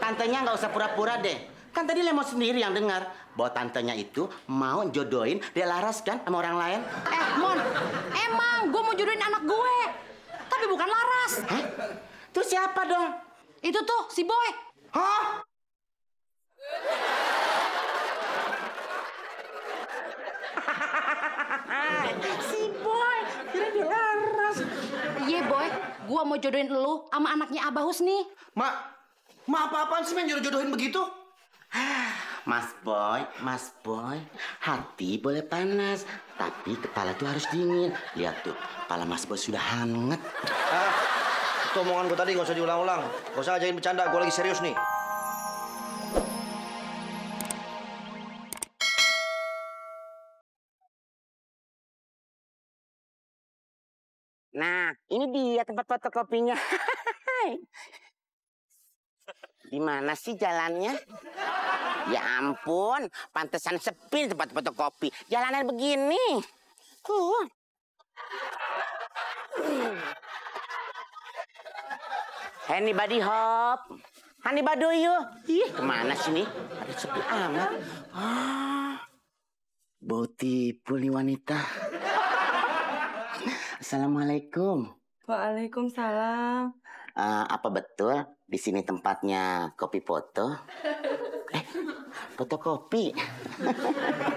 tantenya nggak usah pura-pura deh. Kan tadi Lemon sendiri yang dengar bahwa tantenya itu mau jodohin Delaras kan sama orang lain. Mon, emang gue mau jodohin anak gue. Tapi bukan Laras. Hah? Terus siapa dong? Itu tuh, si Boy. Hah? Si Boy, kira Delaras. Iya, Boy. Gue mau jodohin lu sama anaknya Abah Husni. Ma apa-apaan sih main jodoh-jodohin begitu? Mas Boy, hati boleh panas, tapi kepala tuh harus dingin. Lihat tuh, kepala Mas Boy sudah hangat. Itu omongan gue tadi nggak usah diulang-ulang. Nggak usah ajakin bercanda, gue lagi serius nih. Nah, ini dia tempat fotokopinya. Di mana sih jalannya? Ya ampun, pantesan sepi tempat fotokopi. Jalanan begini. Anybody hop? Anybody you? Ih, kemana sih nih? Ada sepi amat. Bau tipu nih wanita. Assalamualaikum. Waalaikumsalam. Apa betul di sini tempatnya kopi foto? Fotokopi.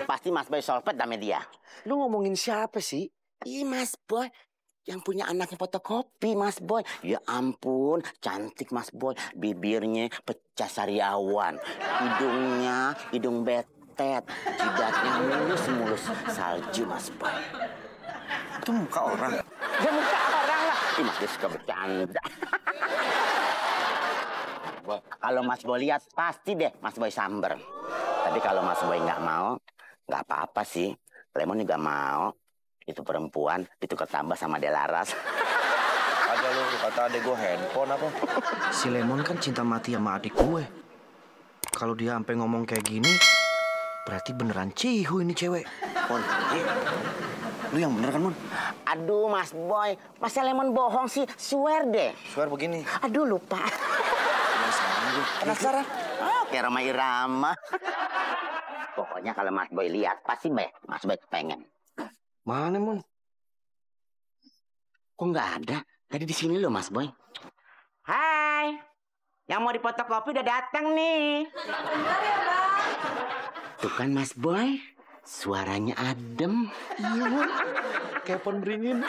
Pasti Mas Boy Solvet namanya dia. Lu ngomongin siapa sih? Ih, Mas Boy. Yang punya anaknya fotokopi, Mas Boy. Ya ampun, cantik Mas Boy. Bibirnya pecah sariawan. Hidungnya, hidung betet. Jidatnya mulus-mulus salju, Mas Boy. Itu muka orang. Ya muka orang lah. Ih, Mas Boy suka bercanda. Kalau Mas Boy lihat, pasti deh Mas Boy samber. Tapi kalau Mas Boy nggak mau, nggak apa-apa sih. Lemon juga mau. Itu perempuan, ditukar tambah sama Delaras. Aja lu kata adek gue handphone apa? Si Lemon kan cinta mati sama adik gue. Kalau dia sampai ngomong kayak gini, berarti beneran cihu ini cewek. Mon, lu yang bener kan, Mon? Aduh, Mas Boy. Masa Lemon bohong sih? Swear deh. Swear begini. Aduh, lupa. Penasaran? Kayak Roma Irama. Pokoknya kalau Mas Boy lihat, pasti Mas Boy pengen. Mana, Mon? Kok nggak ada? Tadi di sini loh, Mas Boy. Hai, yang mau difotokopi udah datang nih. Bentar ya, Bang. Tuh kan Mas Boy, suaranya adem. Iya, Mon. Kayak pohon beringin.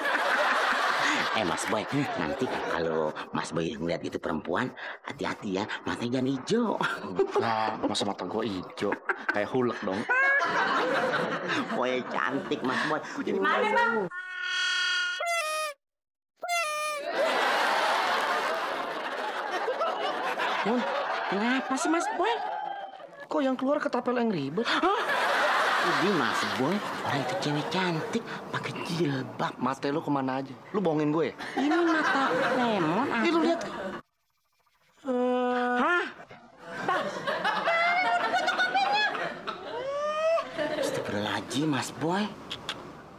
Mas Boy, nanti kalau Mas Boy ngeliat itu perempuan, hati-hati ya, matanya jangan hijau. Nah, masa mata gue hijau? Kayak Hulk dong. Boy cantik Mas Boy. Mana, Bang? Mon, kenapa sih Mas Boy? Kok yang keluar ketapel yang ribet? Ini Mas Boy, orang itu cewek cantik, pakai jilbab. Mata lu kemana aja? Lu bohongin gue ya? Ini mata Lemon. Ih, lu lihat. Hah? Astagfirullahaladzim, Mas Boy.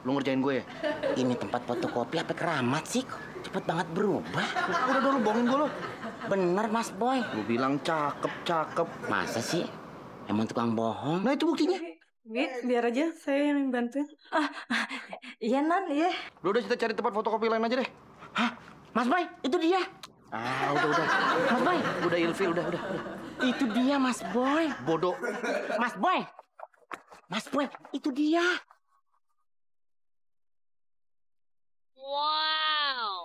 Lu ngerjain gue ya? Ini tempat fotokopi apa keramat sih? Cepet banget berubah. Udah lu bohongin gue lu. Bener, Mas Boy. Lu bilang cakep. Masa sih? Emang tukang bohong? Nah, itu buktinya. Biar aja saya yang bantuin. Iya, Nan, iya. Udah kita cari tempat fotokopi lain aja deh. Hah? Mas Boy, itu dia. Udah. Mas Boy. Udah ilfil, udah. Itu dia, Mas Boy. Bodoh. Mas Boy. Mas Boy, itu dia. Wow.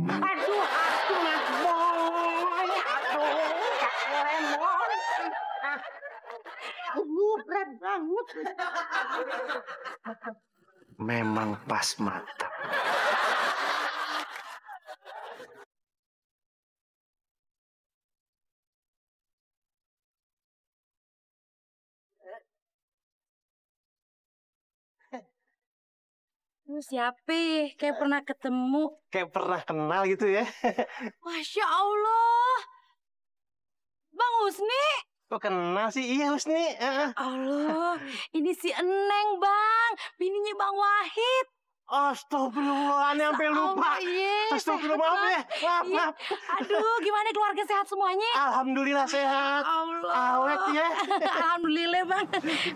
Aduh, Mas Boy. Lemon. Berat banget. Memang pas mata. Lu siapa? Kayak pernah ketemu. Kayak pernah kenal gitu ya. Masya Allah. Bang Husni. Kok kenal sih? Iya, Husni. Allah, ini si Eneng, Bang. Bininya Bang Wahid. Astagfirullah, aneh sampai lupa. Iya, Astagfirullah, sehat, maaf ya. Bang. Maaf, Iya. maaf. Aduh, gimana keluarga sehat semuanya? Alhamdulillah sehat. Allah. Awet ya. Alhamdulillah, Bang.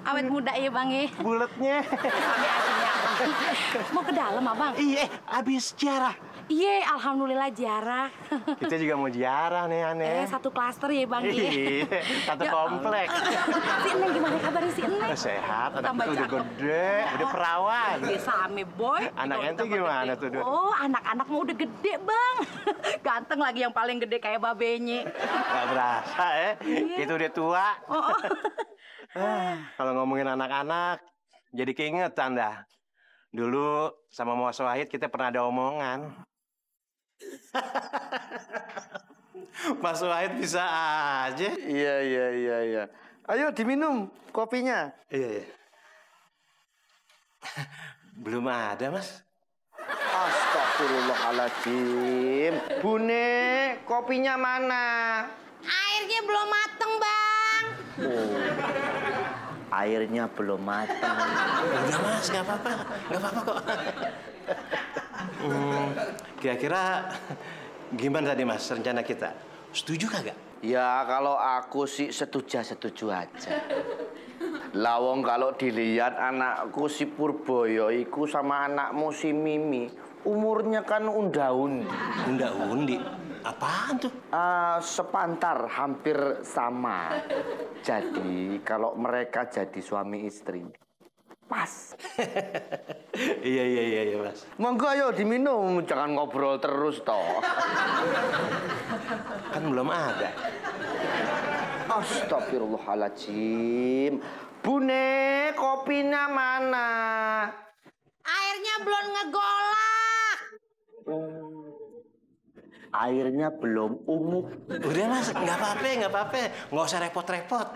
Awet muda ya, Bang ya. Buletnya. Sampai akhirnya, Bang. Mau ke dalam, Abang? Iya, habis ziarah. Iya, alhamdulillah ziarah. Kita juga mau ziarah nih, aneh. Satu klaster ya, Bang ya. Iya, satu Ya komplek. Si Eneng gimana kabarnya si Eneng? Sehat, anak Tambah itu udah cakep. gede, udah perawan. Biasa ame boy. Anak Udah ente tambah gimana gede. tuh, Dut? Oh, anak-anak mah udah gede, Bang. Ganteng lagi yang paling gede kayak babenye. Gak berasa ya, kita udah tua. Oh, Kalau ngomongin anak-anak, jadi keingetan dah. Dulu sama Mas Wahid kita pernah ada omongan. Mas Wahid bisa aja. Iya. Ayo diminum kopinya. Iya. Belum ada, Mas. Astagfirullahaladzim. Bune, kopinya mana? airnya belum mateng, Bang. Airnya belum matang. Udah, Mas, nggak apa-apa. Nggak apa-apa kok. Kira-kira gimana tadi, Mas, rencana kita? Setuju kagak? Ya kalau aku sih setuju aja. Lawong kalau dilihat anakku si Purboyo iku sama anakmu si Mimi, umurnya kan unda-undi. Unda-undi? Apaan tuh? Sepantar, hampir sama. Jadi kalau mereka jadi suami istri, pas. Iya, Mas. Monggo ayo diminum, jangan ngobrol terus toh. Kan belum ada. Astagfirullahaladzim. Bune, kopinya mana? Airnya belum ngegolak. Airnya belum umum. Udah, Mas, nggak apa-apa. Nggak usah repot-repot.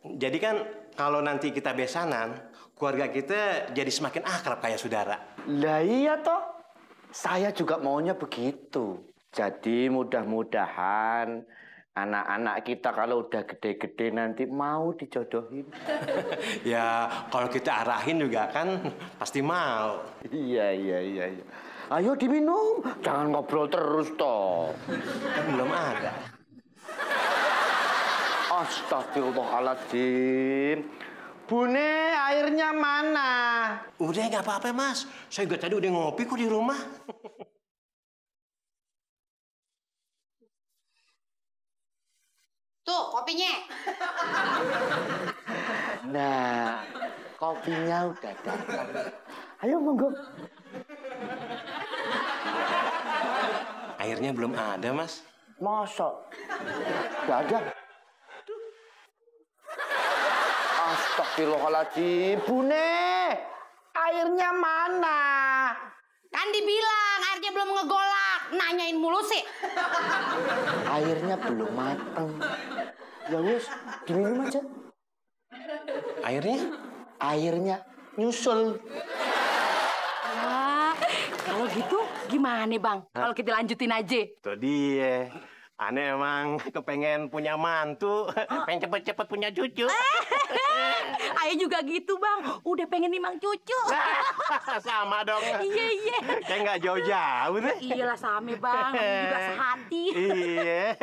Jadi kan kalau nanti kita besanan, keluarga kita jadi semakin akrab kayak saudara. Lah iya toh. Saya juga maunya begitu. Jadi mudah-mudahan anak-anak kita kalau udah gede-gede nanti mau dijodohin. Ya, kalau kita arahin juga kan pasti mau. Iya. Ayo diminum, jangan ngobrol terus toh. Kan belum ada. Astagfirullahaladzim. Bune, airnya mana? Udah, nggak apa-apa, Mas. Saya juga tadi udah ngopi kok di rumah. Tuh, kopinya. Nah, kopinya udah datang. Ayo monggo. Airnya belum ada, Mas. Masa? Gak ada. Astagfirullahaladzim. Bune, airnya mana? Kan dibilang airnya belum ngegolak. Nanyain mulu sih. Airnya belum matang. Ya wis, diminum aja. Airnya? Airnya nyusul. Wah, kalau gitu gimana, Bang? Kalau kita lanjutin aja. Tuh dia. Aneh emang kepengen punya mantu, pengen cepet-cepet punya cucu. Ayah juga gitu, Bang. Udah pengen nimang cucu. Sama dong. Iya. Kayak nggak jauh-jauh deh. Iyalah sama, Bang. Juga sehati. Iya.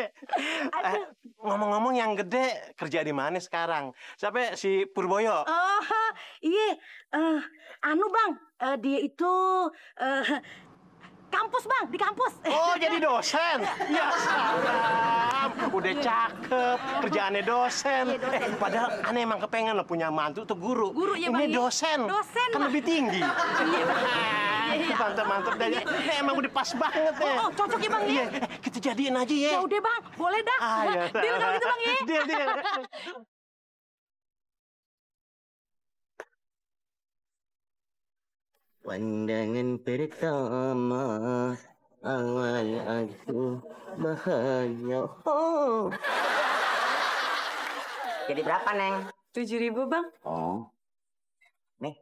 Ngomong-ngomong yang gede kerja di mana sekarang? Siapa si Purboyo? Oh, iya. Anu, Bang. Dia itu kampus, Bang, di kampus. Oh, jadi dosen. Ya salam. Udah cakep, kerjaannya dosen. Iya, dosen. Padahal aneh emang kepengen lo punya mantu tuh guru. Guru, ya, Bang. Ini dosen. Dosen, kan Bang. lebih tinggi. Iya, Bang. Iya. Mantap deh. Ini emang udah pas banget ya. Oh, cocok ya, Bang, ya? Iya, kita jadiin aja ya. Ya udah, Bang. Boleh dah. Ya. Deal kalau gitu, Bang, ya. Deal. Pandangan pertama awal aku bahagia. Oh. Jadi berapa, Neng? 7.000, Bang. Oh. Nih.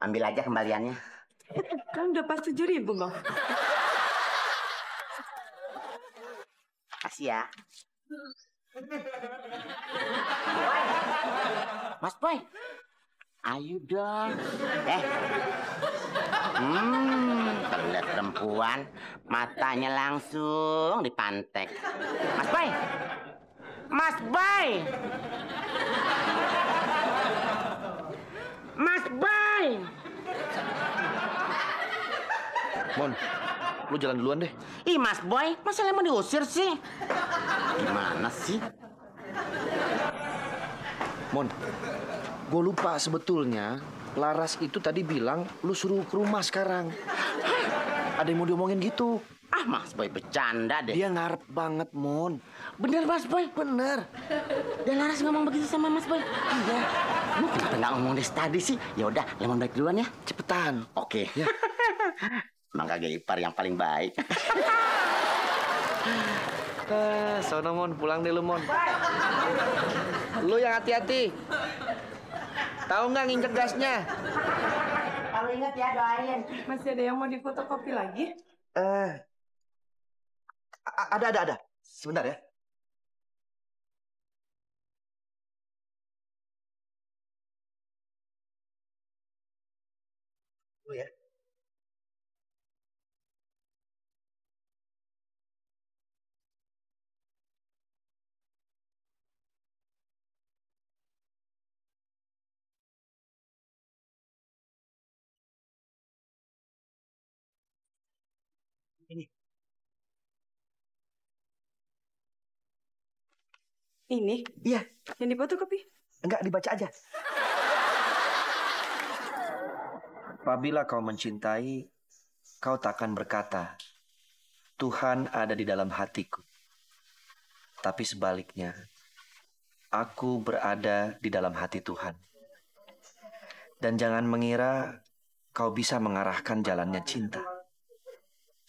Ambil aja kembaliannya. Kan udah pas 7.000, Bang. Kasih. ya. Mas Boy, ayo dong. Kalau lihat perempuan, matanya langsung dipantek. Mas Boy, Mas Boy, Mas Boy. Mon, lu jalan duluan deh. Ih, Mas Boy, masa lemon diusir sih? Gimana sih? Mon, gue lupa sebetulnya Laras itu tadi bilang lu suruh ke rumah sekarang. Ada yang mau diomongin gitu. Ah, Mas Boy bercanda deh. Dia ngarep banget, Mon. Bener, Mas Boy? Bener. Dan Laras ngomong begitu sama Mas Boy? Iya. Lu kenapa nggak ngomong dari tadi sih? Ya udah, lemon baik duluan ya. Cepetan. Oke. Ya. Emang kagak ipar yang paling baik. Sono Mon, pulang deh lu Mon. Lu yang hati-hati. Tahu nggak nginjek gasnya? Kalau ingat ya doain. Masih ada yang mau difotokopi lagi? Ada. Sebentar ya. Oh ya. Ini. Ini? Iya. Yang difotokopi? Enggak, dibaca aja. Apabila kau mencintai, kau takkan berkata, Tuhan ada di dalam hatiku. Tapi sebaliknya, aku berada di dalam hati Tuhan. Dan jangan mengira kau bisa mengarahkan jalannya cinta.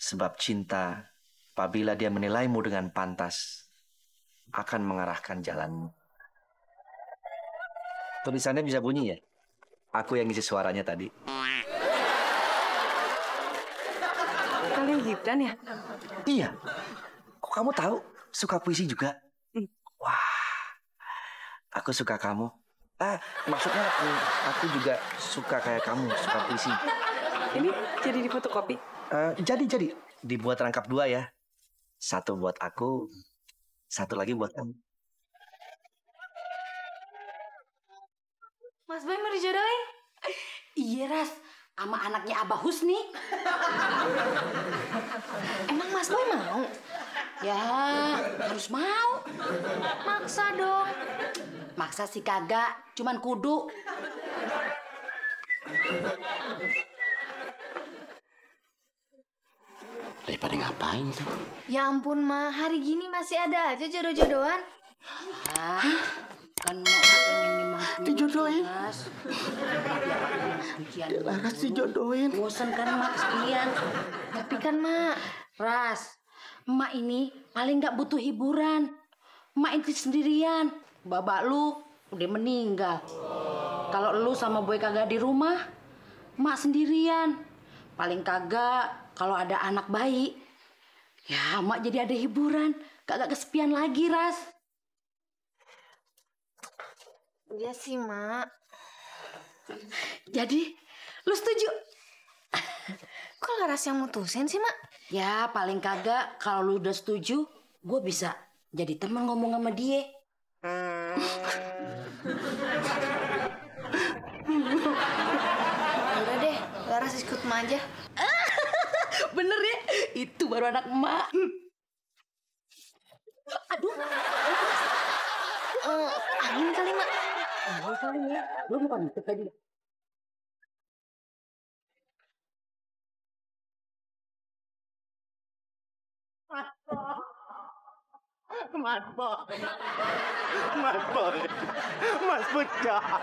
Sebab cinta, apabila dia menilaimu dengan pantas, akan mengarahkan jalanmu. Tulisannya bisa bunyi ya? Aku yang ngisi suaranya tadi. Kalian Gibran ya? Iya. Kok kamu tahu? Suka puisi juga? Wah, aku suka kamu. Maksudnya aku juga suka kayak kamu, suka puisi. Ini jadi difotokopi? Jadi. Dibuat rangkap 2 ya. 1 buat aku, 1 lagi buat kamu. Mas Boy mau dijodohin? Iya, Ras. Sama anaknya Abah Husni. Emang Mas Boy mau? Ya, harus mau. Maksa dong. Maksa sih kagak, cuman kudu. Daripada ngapain tuh? Ya ampun, Ma. Hari gini masih ada aja jodoh-jodohan. Kan mau pengen dimasukin. Dijodohin. Laras dijodohin. Bosan kan Mak sekian. Tapi kan, Ma, Ras, emak ini paling nggak butuh hiburan. Emak itu sendirian. Babak lu udah meninggal. Kalau lu sama Boy kagak di rumah, emak sendirian. Paling kagak kalau ada anak bayi, ya emak jadi ada hiburan. Kagak kesepian lagi, Ras. iya sih, Ma. Jadi, lu setuju? Kok Laras yang mutusin sih, Ma? Ya, paling kagak kalau lu udah setuju, gue bisa jadi teman ngomong sama dia. Udah deh, Laras ikut Ma aja. Bener ya? Itu baru anak emak. Aduh. Angin kali, Ma. Angin kali ya. Lu bukan itu tadi. Mas Boy. Mas Boy jahat.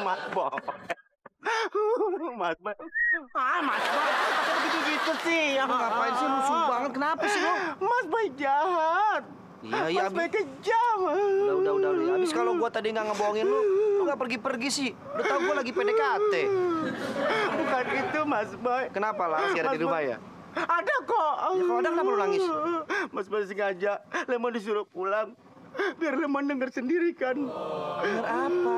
Mas Boy. Mas Boy. Mas Boy. Pakai begitu-gitu sih. Ngapain sih lusuh banget? Kenapa sih lo? Mas Boy jahat. Iya, Mas Boy kejam. Udah. Habis kalau gua tadi nggak ngebohongin lu nggak pergi-pergi sih. Udah tau gua lagi PDKT. Bukan itu, Mas Boy. Kenapa Laras ada di rumah ya? Ada kok. Ya kalau ada kenapa lu nangis? Mas Boy sengaja Lemon disuruh pulang biar Lemon denger sendiri kan. Denger apa?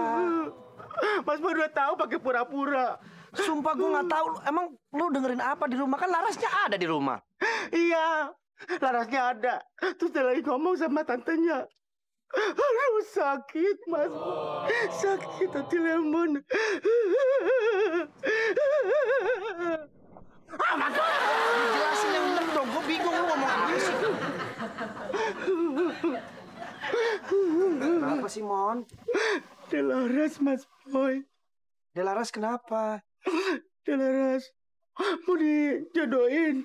Mas Boy udah tahu pakai pura-pura. Sumpah gue nggak tahu. Emang lu dengerin apa di rumah? Kan Larasnya ada di rumah. Iya, Larasnya ada. Terus dia lagi ngomong sama tantenya. Aduh sakit Mas Boy. Sakit hati Lemon. Mas Boy, jelasin yang bener dong. Gue bingung lu ngomong apa sih. Kenapa sih, Mon? Delaras Mas Boy. Delaras kenapa? Delaras mau dijodohin.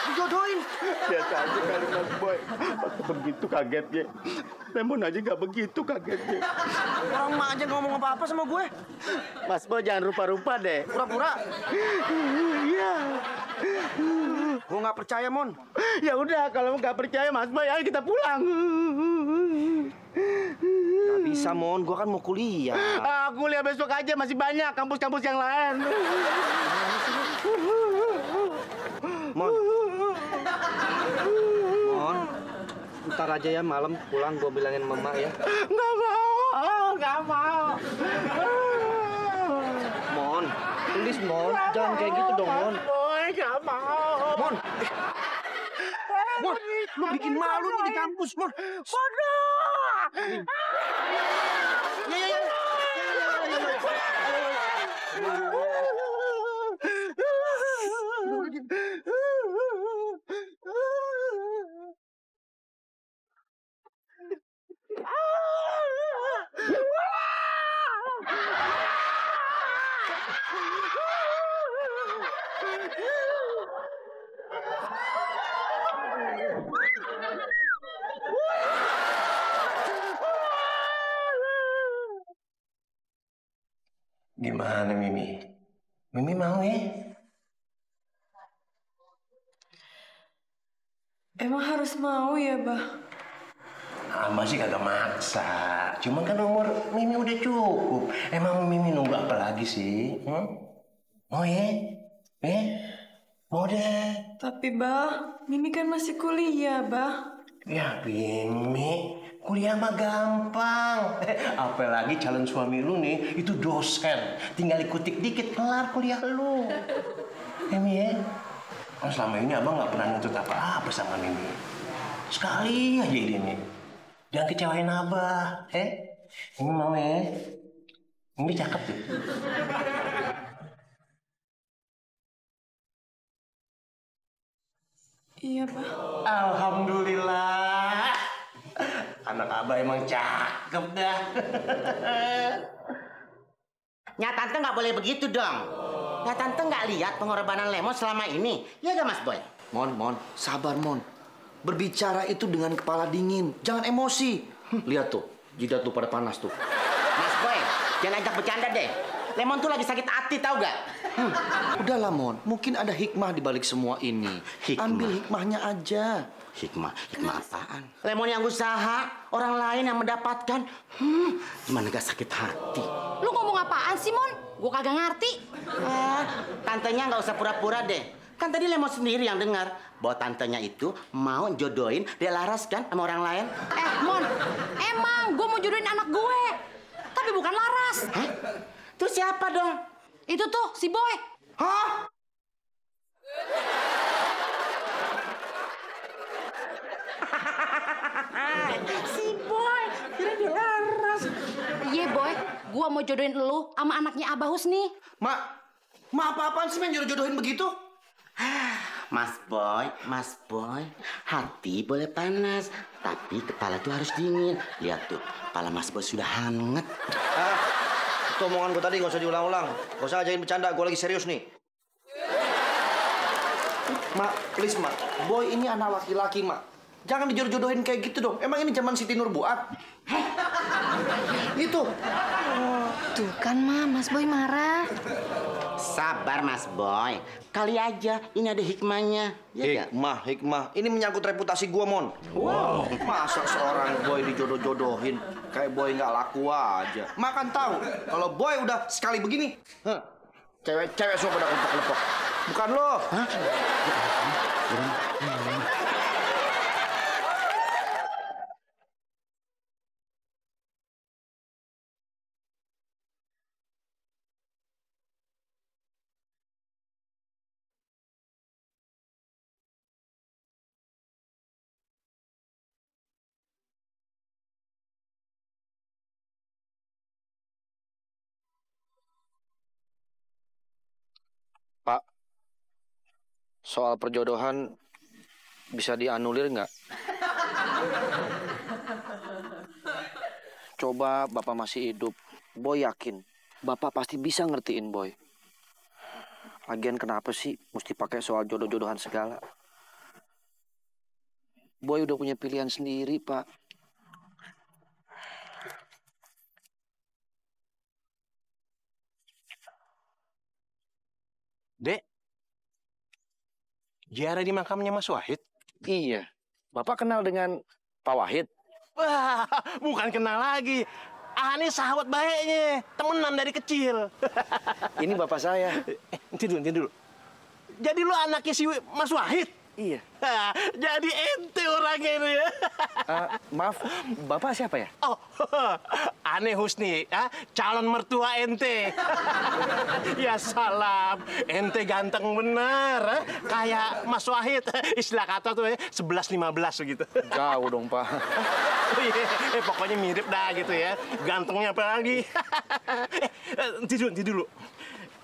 Dijodohin? Biasa aja kali Mas Boy. Waktu begitu kagetnya. Lemon aja nggak begitu kagetnya. Orang mah aja ngomong apa-apa sama gue. Mas Boy jangan rupa-rupa deh. Pura-pura. Iya. Gue nggak percaya, Mon. Ya udah kalau nggak percaya Mas Boy, ayo kita pulang. Gak bisa, Mon. Gue kan mau kuliah. Aku lihat besok aja, masih banyak kampus-kampus yang lain. Mon. Mon. Ntar aja ya malam pulang gue bilangin mama ya. Nggak mau, nggak mau. Mon. Please, Mon. Jangan kayak gitu dong, Mon. Boy, nggak mau. Mon. Mon, lu bikin malu nih di kampus, Mon. Waduh. Ya. Gimana Mimi? Mimi mau ya? Emang harus mau ya, Bah? Abah sih kagak maksa. Cuman kan umur Mimi udah cukup. Emang Mimi nunggu apa lagi sih? Mau ya? Mau deh. Tapi, Bah, Mimi kan masih kuliah, Bah. Ya Mimi, kuliah mah gampang. Apalagi calon suami lu nih, itu dosen. Tinggal ikutik dikit, kelar kuliah lu. Mimi ya? Kan selama ini abang nggak pernah nuntut apa-apa sama Mimi. Sekali aja ini. Jangan kecewain abah, Mimi mau ya? Mimi cakep tuh. Iya, Bah. Alhamdulillah. Anak abah emang cakep dah. Ya tante nggak boleh begitu dong. Ya tante nggak lihat pengorbanan Lemon selama ini. Ya gak Mas Boy? Mon, sabar Mon. Berbicara itu dengan kepala dingin, jangan emosi. Lihat tuh, jidat tuh pada panas tuh. Mas Boy, jangan ajak bercanda deh. Lemon tuh lagi sakit hati tau gak? Udahlah Mon, mungkin ada hikmah di balik semua ini. Hikmah? Ambil hikmahnya aja. Hikmah apaan? Lemon yang usaha, orang lain yang mendapatkan. Gimana gak sakit hati? Lu ngomong apaan sih, Mon? Gua kagak ngerti. Tantenya nggak usah pura-pura deh. Kan tadi Lemon sendiri yang dengar bahwa tantenya itu mau jodohin Delaras kan sama orang lain. Mon, emang gue mau jodohin anak gue. Tapi bukan Laras. Hah? Terus siapa dong? Itu tuh, si Boy. Hah? Si Boy, kira Delaras. Iya, Boy. Gua mau jodohin lu sama anaknya Abah Husni. Mak apa-apaan sih main jodoh-jodohin begitu? Mas Boy, hati boleh panas, tapi kepala tuh harus dingin. Lihat tuh, kepala Mas Boy sudah hangat. Itu omongan gue tadi gak usah diulang-ulang. Gak usah ngajakin bercanda, gue lagi serius nih. Mak, please Mak. Boy ini anak laki-laki Mak. Jangan dijodoh-jodohin kayak gitu dong. Emang ini zaman Siti Nurbuat? Itu. Tuh kan, Ma, Mas Boy marah. Sabar Mas Boy, kali aja ini ada hikmahnya. Ya, Hikmah. Ini menyangkut reputasi gue, Mon. Wow. Masa seorang Boy dijodoh-jodohin? Kayak Boy nggak laku aja. Makan tahu, kalau Boy udah sekali begini, Cewek-cewek semua pada kelepok-kelepok. Bukan lo. Hah? Pak, soal perjodohan bisa dianulir nggak? Coba Bapak masih hidup, Boy yakin Bapak pasti bisa ngertiin Boy. Lagian kenapa sih mesti pakai soal jodoh-jodohan segala? Boy udah punya pilihan sendiri, Pak. Dek, ziarah di makamnya Mas Wahid? Iya. Bapak kenal dengan Pak Wahid? Wah, bukan kenal lagi. Ani sahabat baiknya, temenan dari kecil. Ini bapak saya. Nanti dulu. Jadi lu anaknya si Mas Wahid? Iya. Jadi ente orangnya ini ya. Maaf, bapak siapa ya? Oh, Ane Husni, calon mertua ente. Ya salam, ente ganteng bener, kayak Mas Wahid. Istilah kata tuh 11-15 gitu. Jauh dong, Pak. Pokoknya mirip dah gitu ya. Gantengnya apa lagi? Nanti dulu.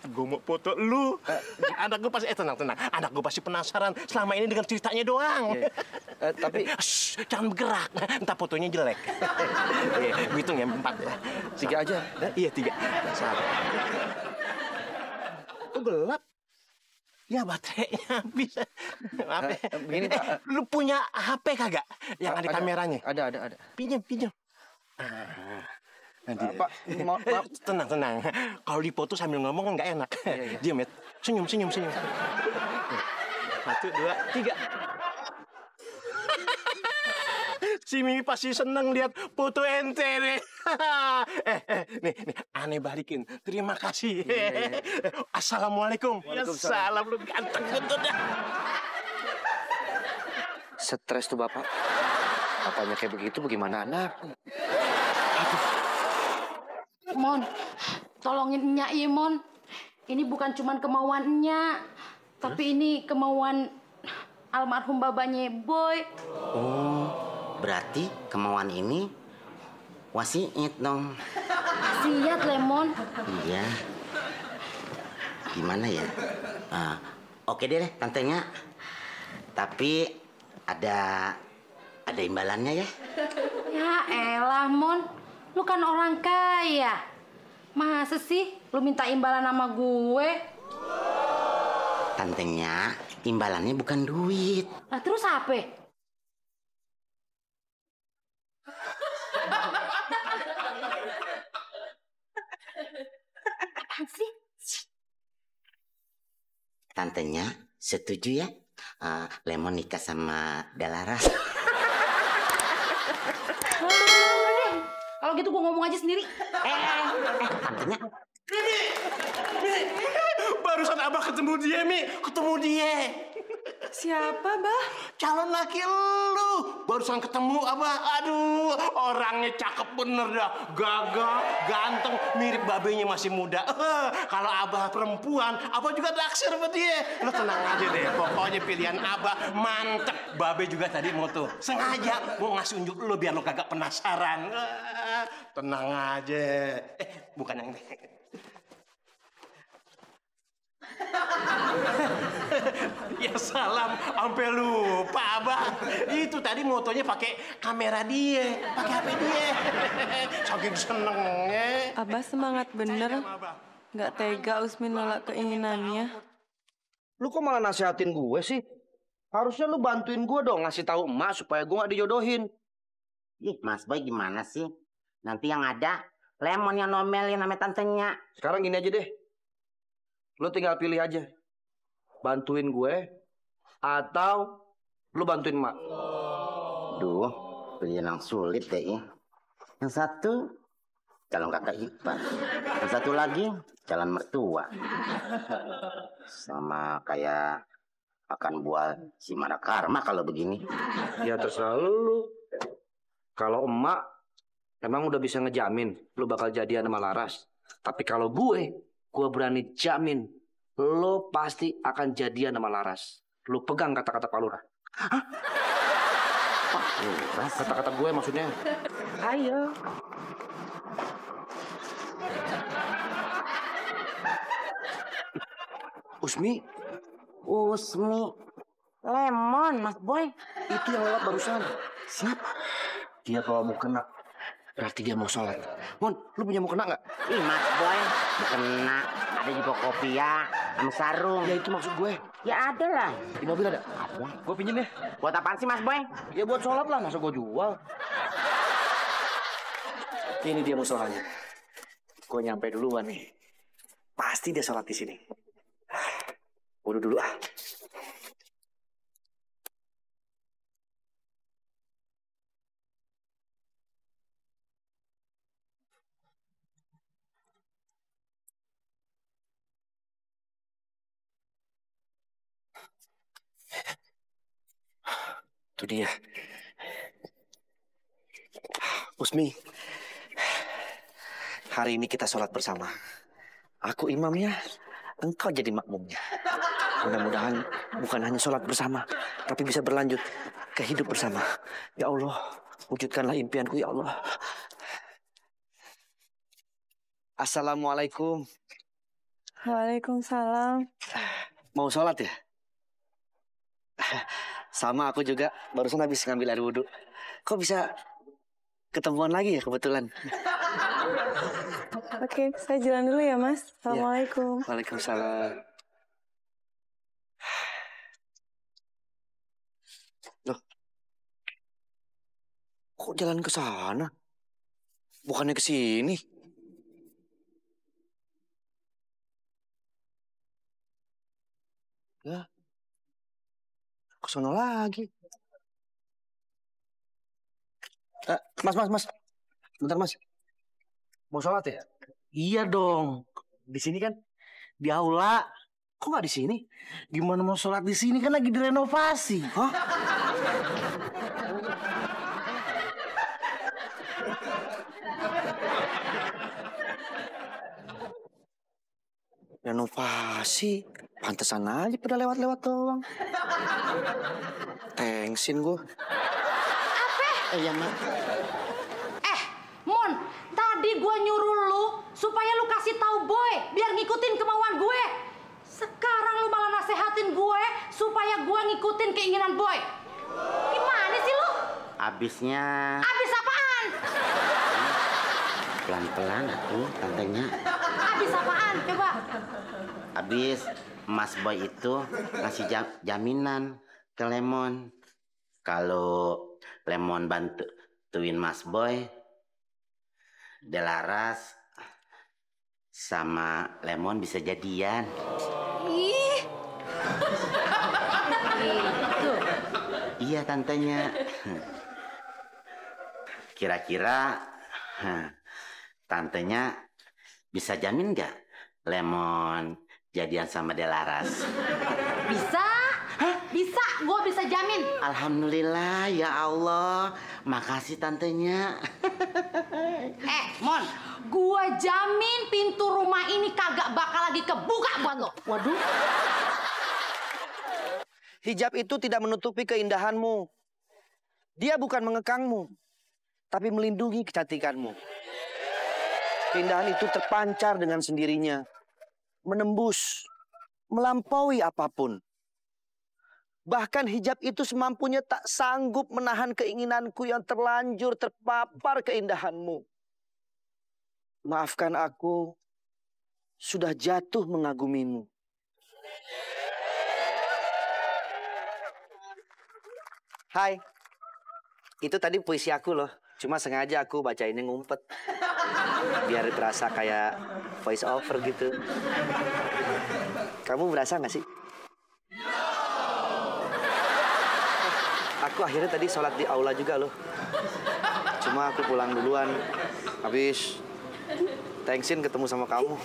Gue mau foto lu. Anak gue pasti, tenang. Anak gue pasti penasaran selama ini dengan ceritanya doang. Tapi... Shh, jangan bergerak, entah fotonya jelek. Gue hitung ya, 4. 3 aja. Iya, 3. Salah. Kok gelap? Ya baterainya habis. Maaf ya. Begini, Pak. Lu punya HP kagak? Yang ada kameranya? Ada. Pinjam. Nanti, Pak, maaf. Tenang. Kalau dipoto sambil ngomong kan nggak enak. Iya. Diam ya. Senyum. 1, 2, 3. Si Mimi pasti seneng lihat foto ente nih. Nih, Ane balikin. Terima kasih. Iya. Assalamualaikum. Waalaikumsalam. Ya salam, lu ganteng gendut dah. Stres tuh bapak. Apanya kayak begitu bagaimana anak? Mon, tolongin Nyak ya, Mon. Ini bukan cuman kemauan Nyak, tapi ini kemauan almarhum babanya Boy. Oh, berarti kemauan ini wasiat dong. Wasiat, Lemon. Iya. Gimana ya? Oke deh, tantenya. Tapi ada imbalannya ya? Ya elah, Mon. Lu kan orang kaya. Masa sih lu minta imbalan sama gue? Tantenya, imbalannya bukan duit. Lah terus apa? Apaan sih? Tantenya setuju ya? Lemon nikah sama Dalaras. Kalau gitu gue ngomong aja sendiri. Tantenya. Barusan Abah ketemu dia, Mi. Siapa, Bah? Calon laki lu. Barusan ketemu Abah. Aduh, orangnya cakep bener dah. Gagah, ganteng, mirip babenya masih muda. Kalau Abah perempuan, Abah juga naksir sama dia. Lu tenang aja deh. Pokoknya pilihan Abah mantep. Babe juga tadi mau tuh sengaja mau ngasih unjuk lu biar lu kagak penasaran. Tenang aja. Bukan yang ini. Ya salam, sampai lupa Abah. Itu tadi motonya pakai kamera dia, pakai HP dia. Saking senengnya. Abah semangat bener. Nggak tega Usmin nolak keinginannya. Lu kok malah nasihatin gue sih? Harusnya lu bantuin gue dong ngasih tahu emak supaya gue gak dijodohin. Ih, Mas Boy gimana sih? Nanti yang ada Lemon yang nomelin sama tantenya. Sekarang gini aja deh. Lu tinggal pilih aja. Bantuin gue atau lu bantuin emak. Duh, pilihan yang sulit deh ya. Yang satu calon kakak ipar. Yang satu lagi calon mertua. Sama kayak akan buat si Manakarma kalau begini. Ya terserah lu. Kalau emak emang udah bisa ngejamin lu bakal jadian sama Laras. Tapi kalau gue berani jamin lu pasti akan jadian sama Laras. Lu pegang kata-kata Pak Lurah. Hah? Pak Lurah? Kata-kata gue maksudnya. Ayo. Usmi, Lemon, Mas Boy. itu yang lewat barusan. Siapa? Dia bawa mukena. Berarti dia mau sholat. Mon, lu punya mukena nggak? Ih, Mas Boy, kena. Ada juga kopi ya, sama sarung. Ya itu maksud gue. Ya ada lah. Di mobil ada? Ada. Gue pinjem ya. Buat apaan sih, Mas Boy? Ya buat sholat lah, masa gue jual. Ini dia musolanya. Gue nyampe duluan nih. Pasti dia sholat di sini. Wudhu dulu ah. Itu dia. Usmi, hari ini kita sholat bersama. Aku imamnya, engkau jadi makmumnya. Mudah-mudahan bukan hanya sholat bersama, tapi bisa berlanjut ke hidup bersama. Ya Allah, wujudkanlah impianku ya Allah. Assalamualaikum. Waalaikumsalam. Mau sholat ya? Sama aku juga, barusan habis ngambil air wudhu. Kok bisa ketemuan lagi ya kebetulan? Oke, saya jalan dulu ya, Mas. Assalamualaikum. Waalaikumsalam. Loh, kok jalan ke sana? Bukannya ke sini? Ya, ke sono lagi. Mas. Bentar, Mas. Mau sholat ya? Iya dong. Di sini kan di aula. Kok nggak di sini? Gimana mau sholat di sini kan lagi direnovasi. Hah? Renovasi? Pantesan aja pada lewat-lewat doang. Thanksin gue. Iya, Mak. Mon, tadi gue nyuruh lu supaya lu kasih tahu Boy biar ngikutin kemauan gue. Sekarang lu malah nasehatin gue supaya gue ngikutin keinginan Boy. Gimana sih lu? Abisnya Abis apaan? pelan-pelan aku tantenya. Abis apaan? Coba. Abis Mas Boy itu ngasih jaminan ke Lemon. Kalau Lemon bantuin Mas Boy, Delaras sama Lemon bisa jadian. Ih. Gitu. Iya tantenya. Kira-kira tantenya bisa jamin nggak Lemon jadian sama Delaras? Bisa. Bisa, gue bisa jamin. Alhamdulillah ya Allah. Makasih tantenya. Mon, gue jamin pintu rumah ini kagak bakal lagi kebuka buat lo. Waduh. Hijab itu tidak menutupi keindahanmu. Dia bukan mengekangmu, tapi melindungi kecantikanmu. Keindahan itu terpancar dengan sendirinya, menembus, melampaui apapun. Bahkan hijab itu semampunya tak sanggup menahan keinginanku yang terlanjur terpapar keindahanmu. Maafkan aku, sudah jatuh mengagumimu. Hai, itu tadi puisi aku loh. Cuma sengaja aku bacainnya ngumpet. Biar terasa kayak voice over gitu. Kamu berasa gak sih? Aku akhirnya tadi sholat di aula juga loh. Cuma aku pulang duluan. Habis Thanksin ketemu sama kamu.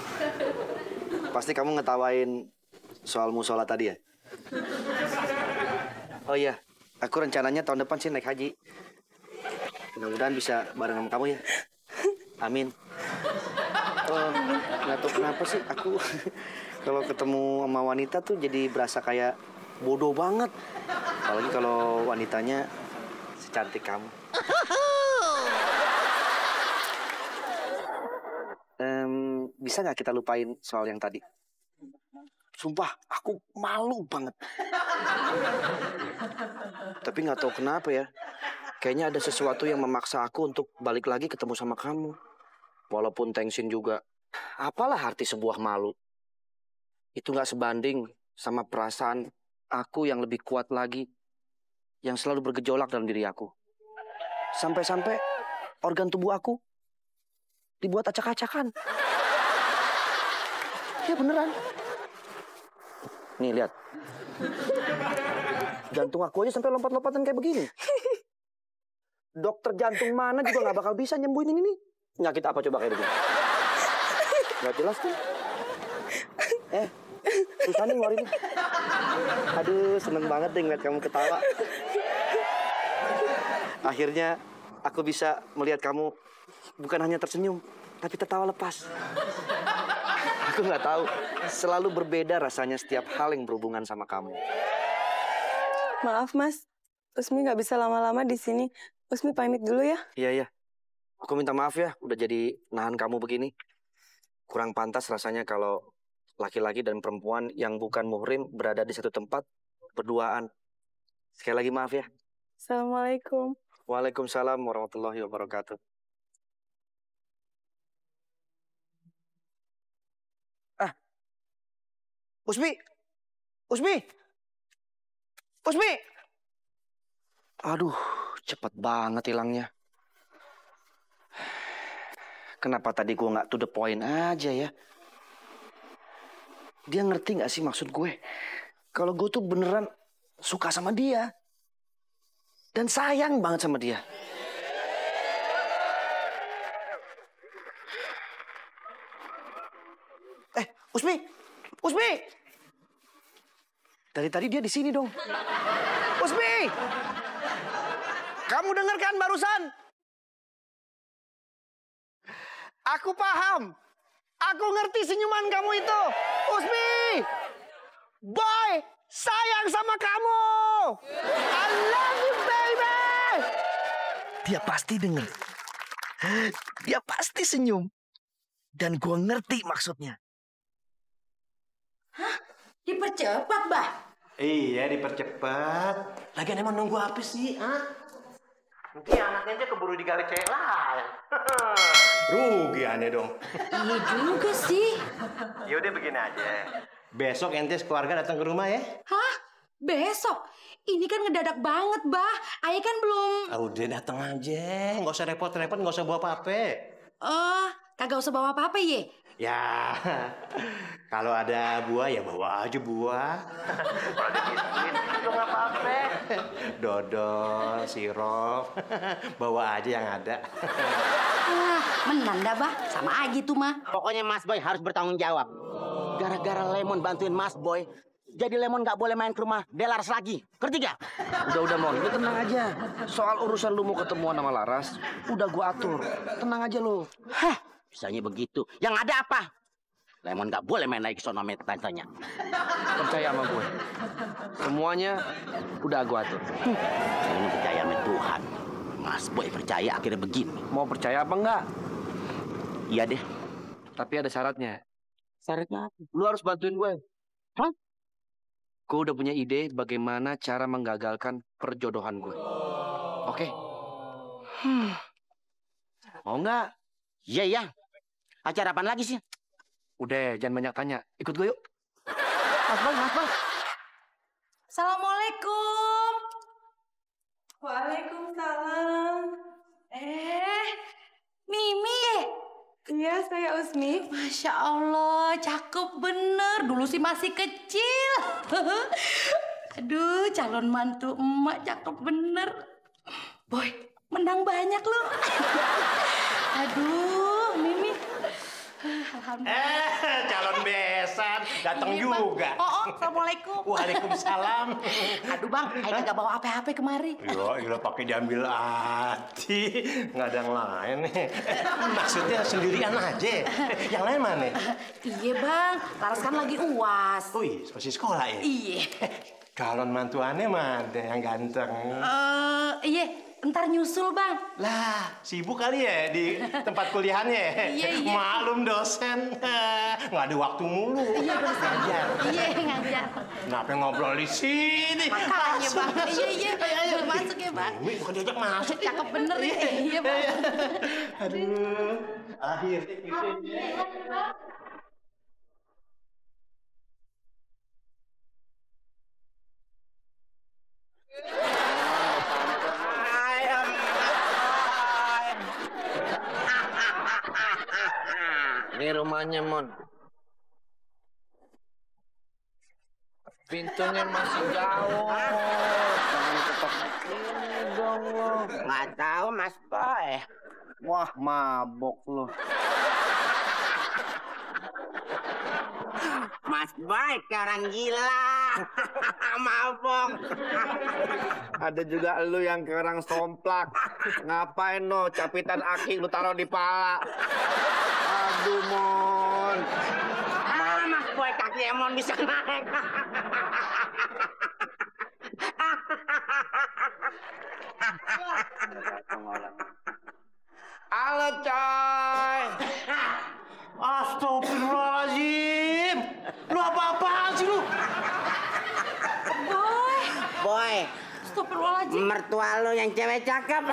Pasti kamu ngetawain soal musola tadi ya? Oh iya, aku rencananya tahun depan sih naik haji. Mudah-mudahan bisa bareng sama kamu ya. Amin. Oh, nggak tahu kenapa sih aku kalau ketemu sama wanita tuh jadi berasa kayak bodoh banget. Apalagi kalau wanitanya secantik kamu. Bisa nggak kita lupain soal yang tadi? Sumpah, aku malu banget. Tapi nggak tahu kenapa ya. Kayaknya ada sesuatu yang memaksa aku untuk balik lagi ketemu sama kamu. Walaupun thanksin juga. Apalah arti sebuah malu? Itu nggak sebanding sama perasaan aku yang lebih kuat lagi. Yang selalu bergejolak dalam diri aku. Sampai-sampai organ tubuh aku dibuat acak-acakan. Ya beneran. Nih lihat. Jantung aku aja sampai lompat-lompatan kayak begini. Dokter jantung mana juga nggak bakal bisa nyembuhin ini. Penyakit apa coba kayak begini? Nggak jelas kan? Susah nih ngeluarin. Aduh, seneng banget deh ngeliat kamu ketawa. Akhirnya aku bisa melihat kamu bukan hanya tersenyum, tapi tertawa lepas. Aku nggak tahu, selalu berbeda rasanya setiap hal yang berhubungan sama kamu. Maaf Mas, Usmi nggak bisa lama-lama di sini. Usmi pamit dulu ya. Iya. Aku minta maaf ya, udah jadi nahan kamu begini. Kurang pantas rasanya kalau laki-laki dan perempuan yang bukan muhrim berada di satu tempat berduaan. Sekali lagi maaf ya. Assalamualaikum. Waalaikumsalam warahmatullahi wabarakatuh. Usmi! Aduh, cepat banget hilangnya. Kenapa tadi gue nggak to the point aja ya? Dia ngerti nggak sih maksud gue? Kalau gue tuh beneran suka sama dia. Dan sayang banget sama dia. Usmi! Dari tadi dia di sini dong. Usmi! Kamu dengar kan barusan? Aku paham. Aku ngerti senyuman kamu itu. Usmi! Boy, sayang sama kamu. I love you, baby. Dia pasti denger. Dia pasti senyum. Dan gua ngerti maksudnya. Hah? Dipercepat, Bah? Iya, dipercepat. Lagian emang nunggu apa sih, Nanti anaknya aja keburu digali cewek lain. Rugi aneh dong. Iya juga sih. Yaudah begini aja. Besok ente keluarga datang ke rumah ya. Hah? Besok? Ini kan ngedadak banget, Bah. Ayah kan belum... Udah datang aja. Nggak usah repot-repot, nggak usah bawa apa-apa. Kagak usah bawa apa-apa, ye? Ya, kalau ada buah ya bawa aja buah. Kalau ada biskuit itu nggak apa-apa. Dodol, sirup, bawa aja yang ada. Menanda, Bah. Sama aja tuh, mah. Pokoknya Mas Boy harus bertanggung jawab. Gara-gara Lemon bantuin Mas Boy, jadi Lemon nggak boleh main ke rumah Delaras lagi. Ngerti gak? Udah Mon, lu tenang aja. Soal urusan lu mau ketemuan sama Laras, udah gua atur. Tenang aja lu. Hah? Bisanya begitu. Yang ada apa? Lemon nggak boleh main lagi ke sono sama tantenya. Percaya sama gue. Semuanya udah gua atur. Saya ini percaya sama Tuhan. Mas Boy percaya akhirnya begini. Mau percaya apa enggak? Iya deh. Tapi ada syaratnya. Syaratnya apa? Lu harus bantuin gue. Hah? Gue udah punya ide bagaimana cara menggagalkan perjodohan gue. Oke? Mau nggak? Iya. Acara apaan lagi sih? Udah, jangan banyak tanya. Ikut gue yuk. Mas Boy. Assalamualaikum. Waalaikumsalam. Mimi ye? Iya, saya Usmi. Masya Allah, cakep bener. Dulu sih masih kecil. Aduh, calon mantu emak cakep bener. Boy, menang banyak loh. Aduh, Mimi. Calon besan datang juga. Assalamualaikum. Waalaikumsalam. Aduh bang, saya kagak bawa apa-apa kemari. Iya, pakai diambil hati. Nggak ada yang lain nih. Maksudnya sendirian aja. Yang lain mana? Iya bang, Laras kan lagi UAS. Oh iya, masih sekolah ya? Iya. Calon mantuannya mana yang ganteng? Iya, ntar nyusul bang. Lah, sibuk kali ya di tempat kuliahannya? Iya. Maklum dosen, nggak ada waktu mulu. Iya, ngajar. Iya, ngajar. Kenapa ngobrol di sini? Makanya bang. Iya. Boleh masuk ya bang. Ini bukan diajak masuk. Cakep bener ya. Iya bang. Aduh, akhirnya gitu. Ini rumahnya, Mon. Pintunya masih jauh. Jangan ketok ini dong lo. Nggak tahu Mas Boy. Wah, mabok lo. Mas Boy kayak orang gila. Mabok. Ada juga lu yang ke orang somplak. Ngapain no capitan aki lu taruh di pala? Aduh, Mon. Mas Boy kaki emon bisa naik. Halo, coy. Astagfirullahaladzim. Lu apa-apaan sih lu? Boy, Astagfirullahaladzim. mertua lu yang cewek cakep.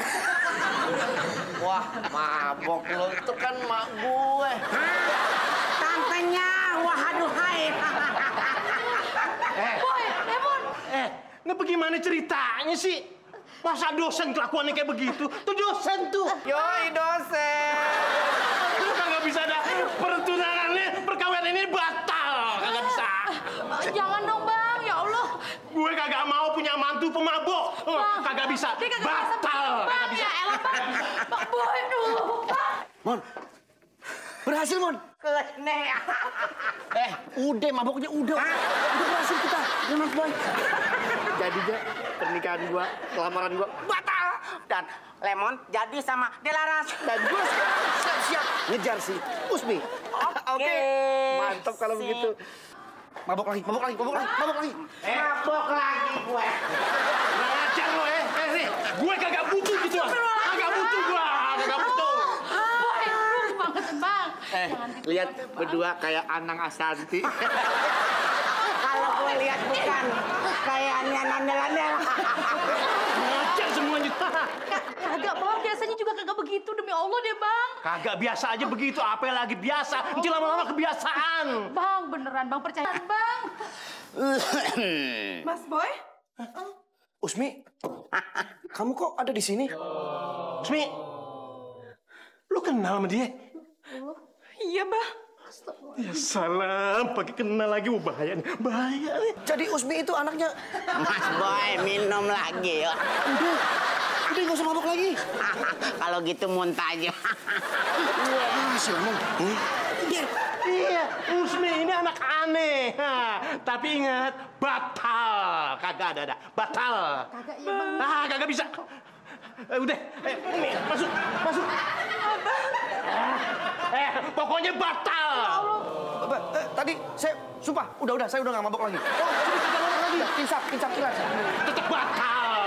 Wah, mabok lu. Itu kan mak gue. Tantenya, wah aduhai. Boy, Lemon. Nah bagaimana ceritanya sih? Masa dosen kelakuannya kayak begitu? Tuh dosen tuh. Yoi, dosen. Lu kagak bisa ada pertunangannya, perkawinan ini batal. Kagak bisa. Jangan dong bang, ya Allah. Gue kagak mau punya mantu pemabok. Kagak bisa. Dia kagak Batal. bisa. Kagak bisa. Ya elah bang. Bang Boy, aduh. Mon, berhasil Mon. Udah maboknya udah berhasil kita. Ya Mas Boy. Jadinya pernikahan gua, kelamaran gua Batal. Dan Lemon jadi sama Delaras. Dan gue siap-siap ngejar si Usmi. Oke. Mantap kalau begitu. Mabok lagi. Mabok lagi gue. Ngajar lo nih. Gue kagak butuh gitu. Kagak butuh gua. Kagak butuh. Boy, lu banget bang. Lihat berdua kayak Anang Asanti. Kalau gue lihat bukan kayak andel-andel. Ngajar semuanya. Kagak bang, biasanya juga kagak begitu demi Allah deh bang. Kagak biasa aja begitu. Apa lagi biasa? Nanti lama-lama kebiasaan. Bang, beneran bang, percaya bang. Mas Boy? Usmi, kamu kok ada di sini? Usmi, lu kenal sama dia? Iya, Bah. Ya salam, pakai kenal lagi. Bahaya nih, bahaya nih. Jadi Usmi itu anaknya... Mas Boy minum lagi yuk. Udah nggak usah mabok lagi. Kalau gitu muntah aja. Si Lemon. Iya, Usmi ini anak aneh. Tapi ingat, batal. Kagak ada. Batal. Kagak iya bang. Kagak bisa. Udah, Umi, masuk. Pokoknya batal. Tadi saya, sumpah, saya udah nggak mabok lagi. Oh, sudah nggak mabok lagi. Insap. Tetap batal.